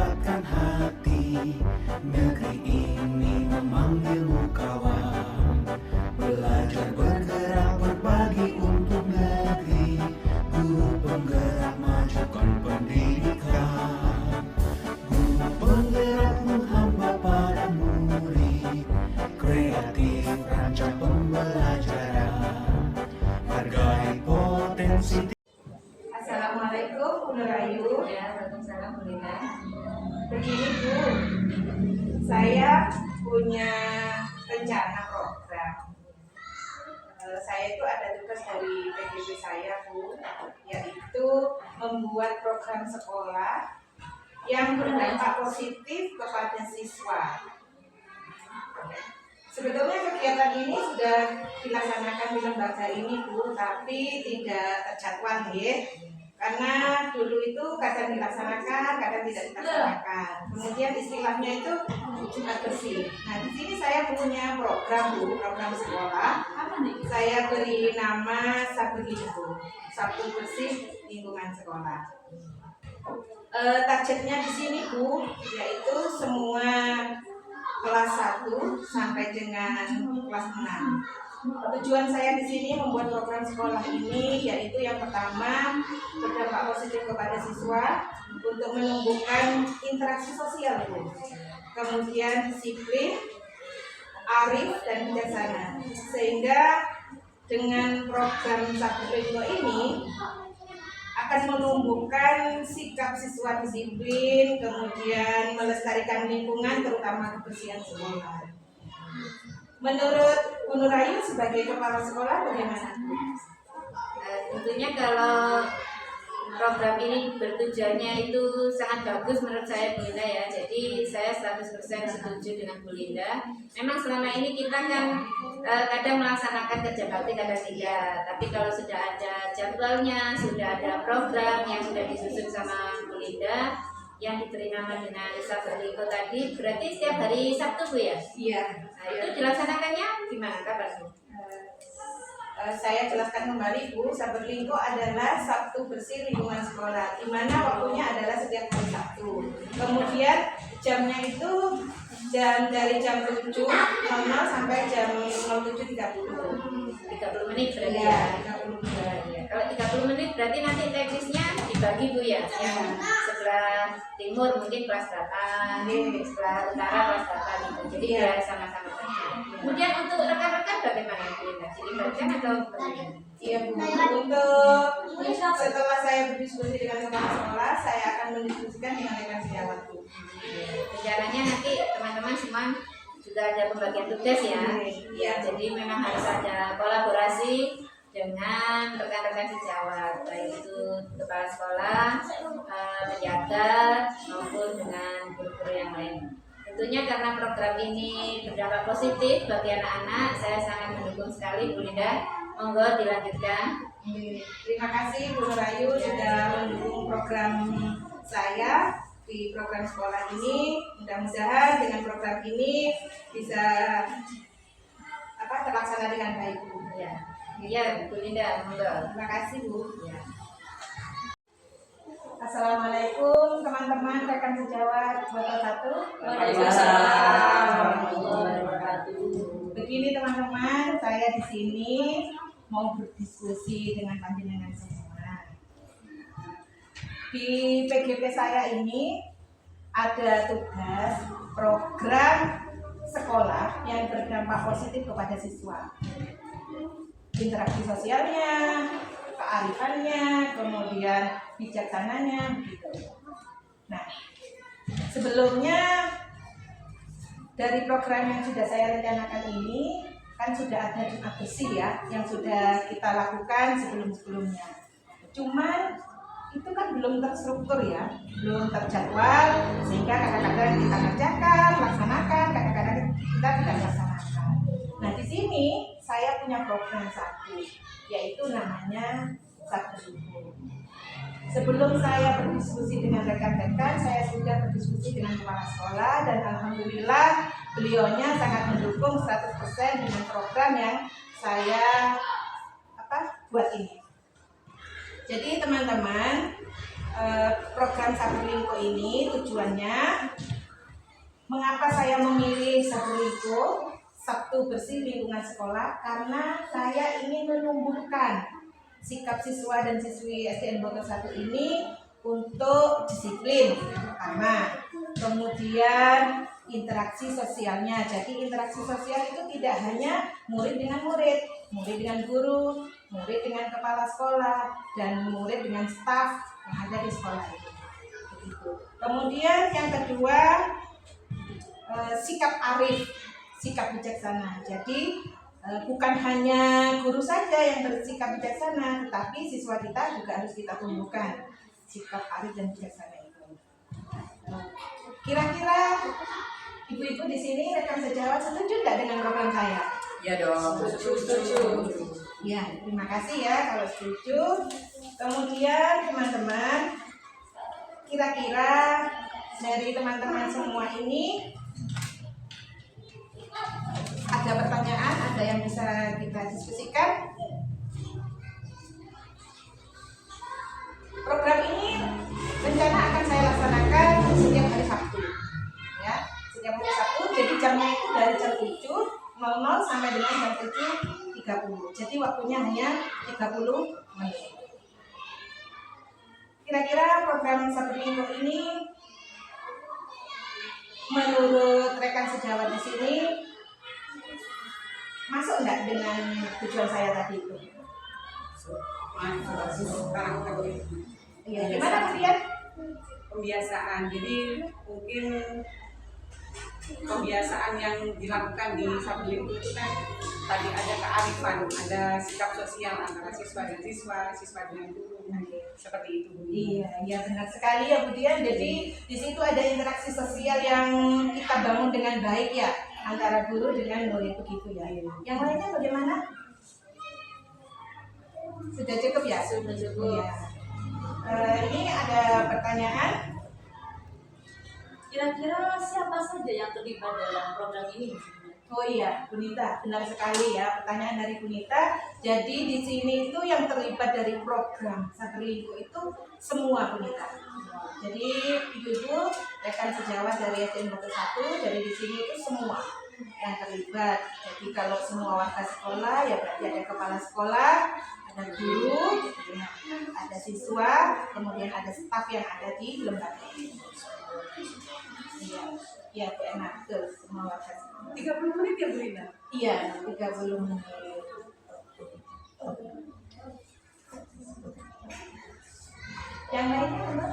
mendapatkan hati. Negeri ini memanggilmu kawan, belajar bergerak berbagi untuk negeri. Guru penggerak majukan pendidikan, guru penggerak menghamba para murid, kreatif rancang pembelajaran, hargai potensi. Assalamualaikum Bu Nurayu. Ya, waalaikumsalam Bu Linda. Begini Bu, saya punya rencana program. Saya itu ada tugas dari PGB saya Bu, yaitu membuat program sekolah yang berdampak positif kepada siswa. Sebetulnya kegiatan ini sudah dilaksanakan di lembaga ini Bu, tapi tidak terjadwal ya. Karena dulu itu kadang dilaksanakan, kadang tidak dilaksanakan. Kemudian istilahnya itu Jumat bersih. Nah di sini saya punya program Bu, program sekolah. Saya beri nama Sabtu Linggo, Sabtu Bersih Lingkungan Sekolah. Targetnya di sini Bu, yaitu semua kelas 1 sampai dengan kelas 6. Tujuan saya di sini membuat program sekolah ini yaitu yang pertama berdampak positif kepada siswa untuk menumbuhkan interaksi sosial Bu. Kemudian disiplin, arif dan bijaksana. Sehingga dengan program Sabtu Linggo ini akan menumbuhkan sikap siswa disiplin, kemudian melestarikan lingkungan terutama kebersihan sekolah. Menurut Bu Nurayu sebagai kepala sekolah bagaimana? Tentunya kalau program ini bertujuannya itu sangat bagus menurut saya Bu Linda ya. Jadi saya 100% setuju dengan Bu Linda. Memang selama ini kita kan kadang melaksanakan kerja bakti, kadang tidak. Tapi kalau sudah ada jadwalnya, sudah ada program yang sudah disusun sama Bu Linda yang diberi nama dengan Sabtu Linggo tadi, berarti setiap hari Sabtu Bu ya? Iya. Nah itu dilaksanakannya gimana kabar Bu? Saya jelaskan kembali Bu, Sabtu Linggo adalah Sabtu Bersih Lingkungan Sekolah, di mana waktunya adalah setiap hari Sabtu. Kemudian jamnya itu dari jam 7.00 sampai jam 07.30. 30 menit berarti Ya, ya? 30 menit. Ya. Kalau 30 menit berarti nanti teknisnya dibagi Bu ya? Yang sebelah timur mungkin kelas berapa, sebelah utara kelas berapa gitu. Jadi ya sama-sama saja. Kemudian untuk rekan-rekan bagaimana Bu Linda? Dilibatkan atau bagaimana? Iya Bu, untuk setelah saya berdiskusi dengan kepala sekolah, saya akan mendiskusikan dengan rekan sejawat Bu. Rencananya nanti teman-teman semua juga ada pembagian tugas ya. Ya, jadi memang harus ada kolaborasi dengan rekan-rekan sejawat, baik itu kepala sekolah, penjaga maupun dengan guru-guru yang lain. Tentunya karena program ini berdampak positif bagi anak-anak, saya sangat mendukung sekali Bu Linda. Monggo dilanjutkan. Terima kasih Bu Nurayu sudah mendukung program saya di program sekolah ini. Mudah-mudahan dengan program ini bisa terlaksana dengan baik Bu. Ya, iya Bu Linda, monggo. Terima kasih Bu. Ya. Assalamualaikum teman-teman rekan sejawat Botol 1. Waalaikumsalam. Begini teman-teman, saya di sini mau berdiskusi dengan panjenengan semua. Di PGP saya ini ada tugas program sekolah yang berdampak positif kepada siswa. Interaksi sosialnya, kearifannya, kemudian bijaksananya, begitu. Nah, sebelumnya dari program yang sudah saya rencanakan ini kan sudah ada Jumat Bersih ya, yang sudah kita lakukan sebelum-sebelumnya. Cuman itu kan belum terstruktur ya, belum terjadwal, sehingga kadang-kadang kita kerjakan, laksanakan, kadang-kadang kita tidak laksanakan. Nah di sini saya punya program satu, yaitu namanya Sabtu Subuh. Sebelum saya berdiskusi dengan rekan-rekan, saya sudah berdiskusi dengan kepala sekolah dan alhamdulillah beliaunya sangat mendukung 100% dengan program yang saya buat ini. Jadi teman-teman, program Saberlingko ini tujuannya, mengapa saya memilih Saberlingko Sabtu Bersih Lingkungan Sekolah, karena saya ingin menumbuhkan sikap siswa dan siswi SDN Bogor 1 ini untuk disiplin pertama, kemudian interaksi sosialnya. Jadi interaksi sosial itu tidak hanya murid dengan murid, murid dengan guru, murid dengan kepala sekolah, dan murid dengan staf yang ada di sekolah itu. Begitu. Kemudian yang kedua, sikap arif, sikap bijaksana. Jadi bukan hanya guru saja yang bersikap bijaksana, tetapi siswa kita juga harus kita tumbuhkan sikap arif dan bijaksana itu. Kira-kira ibu-ibu di sini rekan sejawat setuju tidak dengan program saya? Ya dong, setuju. Ya, terima kasih ya kalau setuju. Kemudian teman-teman, kira-kira dari teman-teman semua ini ada pertanyaan, ada yang bisa kita diskusikan? Program ini rencana akan saya laksanakan setiap hari Sabtu, ya, setiap hari Sabtu. Jadi jamnya itu dari jam 7.00 sampai dengan jam 7.30. Jadi waktunya hanya 30 menit. Kira-kira program Saberlingko ini menurut rekan sejawat di sini masuk enggak dengan tujuan saya tadi itu? Sekarang Iya, gimana kemudian? pembiasaan. Jadi mungkin kebiasaan yang dilakukan di Saberlingko itu kan tadi ada kearifan, ada sikap sosial antara siswa dan siswa, siswa dengan guru, seperti itu. Iya benar sekali ya Budian. Jadi di situ ada interaksi sosial yang kita bangun dengan baik ya, antara guru dengan murid begitu ya. Yang lainnya bagaimana? Sudah cukup ya? Sudah cukup. Iya. Ini ada pertanyaan. Kira-kira siapa saja yang terlibat dalam program ini? Oh iya, Bunita, benar sekali ya pertanyaan dari Bunita. Jadi di sini itu yang terlibat dari program Saberlingko itu semua Bunita. Jadi ibu-ibu rekan sejawat dari SDN Bogor 1 dari di sini itu semua yang terlibat. Jadi kalau semua warga sekolah ya berarti ada kepala sekolah, ada guru, ya, ada siswa, kemudian ada staf yang ada di lembaga ini. Iya, enak betul semua warga sekolah. 30 menit ya Bu Rina? Iya, 30 menit. Yang lainnya apa?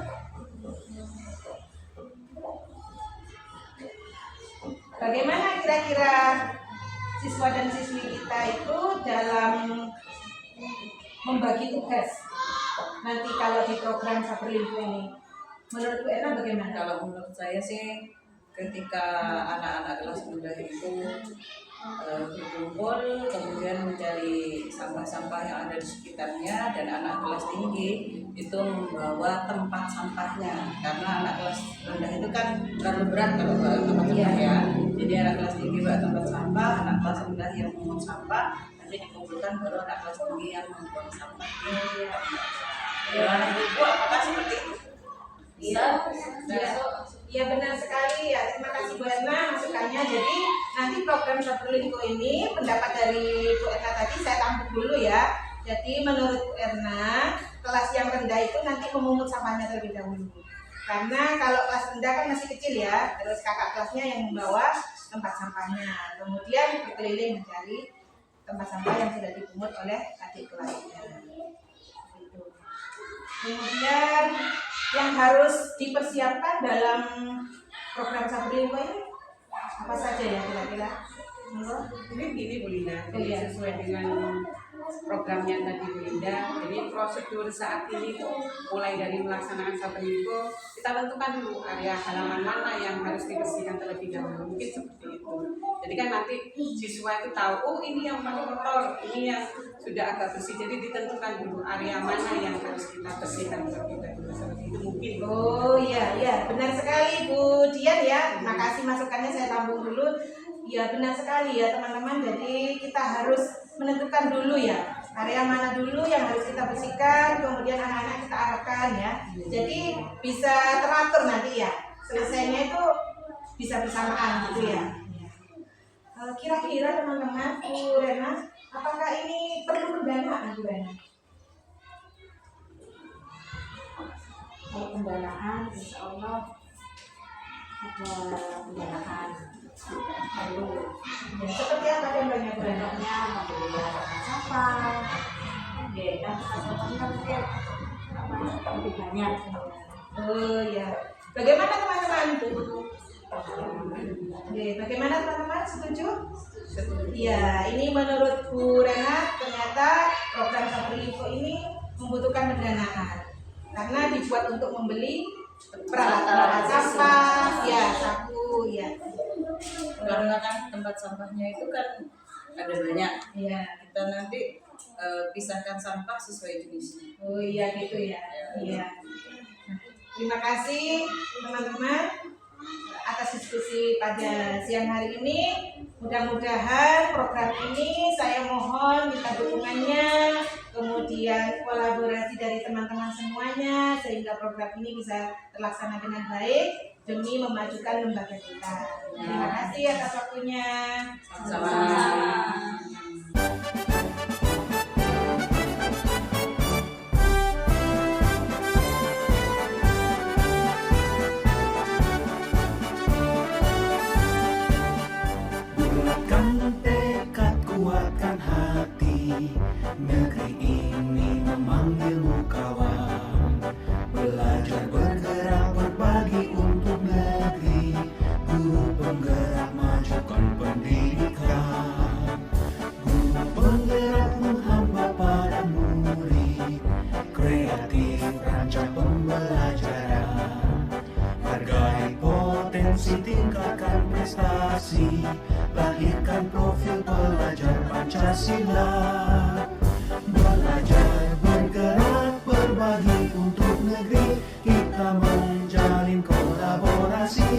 Bagaimana kira-kira siswa dan siswi kita itu dalam membagi tugas nanti kalau di program Saberlingko ini? Menurut Bu Erna bagaimana? Kalau menurut saya sih ketika anak-anak kelas rendah itu berkumpul kemudian mencari sampah-sampah yang ada di sekitarnya, dan anak kelas tinggi itu membawa tempat sampahnya, karena anak kelas rendah itu kan terlalu berat kalau bawa tempat sampah ya. Jadi anak kelas tinggi bawa tempat sampah, anak kelas rendah yang memungut sampah, nanti dikumpulkan baru anak kelas tinggi yang membuang sampah. Gimana Ibu, apakah seperti itu? Iya, ya benar sekali ya. Terima kasih Bu Erna masukannya. Jadi nanti program Saberlingko ini pendapat dari Bu Erna tadi saya tampung dulu ya. Jadi menurut Bu Erna kelas yang rendah itu nanti memungut sampahnya terlebih dahulu. Karena kalau kelas rendah kan masih kecil ya, terus kakak kelasnya yang membawa tempat sampahnya. Kemudian berkeliling mencari tempat sampah yang sudah dipungut oleh adik kelasnya. Gitu. Kemudian yang harus dipersiapkan dalam program Saberlingko ini apa saja ya kira-kira? Mungkin gini Bu Linda, Iya. jadi sesuai dengan programnya tadi Bu Linda. Jadi prosedur saat ini tuh mulai dari melaksanakan Saberlingko, kita tentukan dulu area halaman mana yang harus dibersihkan terlebih dahulu. Mungkin seperti itu. Jadi kan nanti siswa itu tahu, oh ini yang paling kotor, ini yang sudah agak bersih. Jadi ditentukan dulu area mana yang harus kita bersihkan terlebih dahulu. Seperti itu mungkin. Oh iya benar sekali Bu Dian ya. Terima kasih masukannya, saya tampung dulu. Ya benar sekali ya teman-teman. Jadi kita harus menentukan dulu ya area mana dulu yang harus kita bersihkan, kemudian anak-anak kita arahkan ya. Jadi bisa teratur nanti ya. Selesainya itu bisa bersamaan gitu ya. Kira-kira teman-teman, Bu Rena, apakah ini perlu pendanaan, Bu Rena? Kalau pendanaan, insya Allah ada pendanaan perlu. Ya, seperti apa contohnya, Bu Rena? Contohnya membeli barang sampah, ya kan sampahnya mungkin lebih banyak. Oh ya, bagaimana teman-teman? Bagaimana teman-teman? Setuju? Iya, ini menurut Bu Renat ternyata program Sapri Info ini membutuhkan pendanaan karena dibuat untuk membeli peralatan sampah, ya sapu, ya. Karena kan tempat sampahnya itu kan ada banyak. Iya. Kita nanti pisahkan sampah sesuai jenisnya. Oh iya gitu ya. Iya. Nah, terima kasih teman-teman atas diskusi pada siang hari ini. Mudah-mudahan program ini saya mohon minta dukungannya, kemudian kolaborasi dari teman-teman semuanya sehingga program ini bisa terlaksana dengan baik demi memajukan lembaga kita. Terima kasih atas waktunya. Sama-sama. Bulatkan tekad, kuatkan hati. Negeri ini memanggilmu kawan. Belajar, bergerak, berbagi untuk negeri. Guru penggerak, majukan pendidikan. Guru penggerak menghamba pada murid. Kreatif, rancang pembelajaran. Hargai potensi, tingkatkan prestasi. Lahirkan profil pelajar Pancasila. Belajar, bergerak, berbagi untuk negeri. Kita menjalin kolaborasi.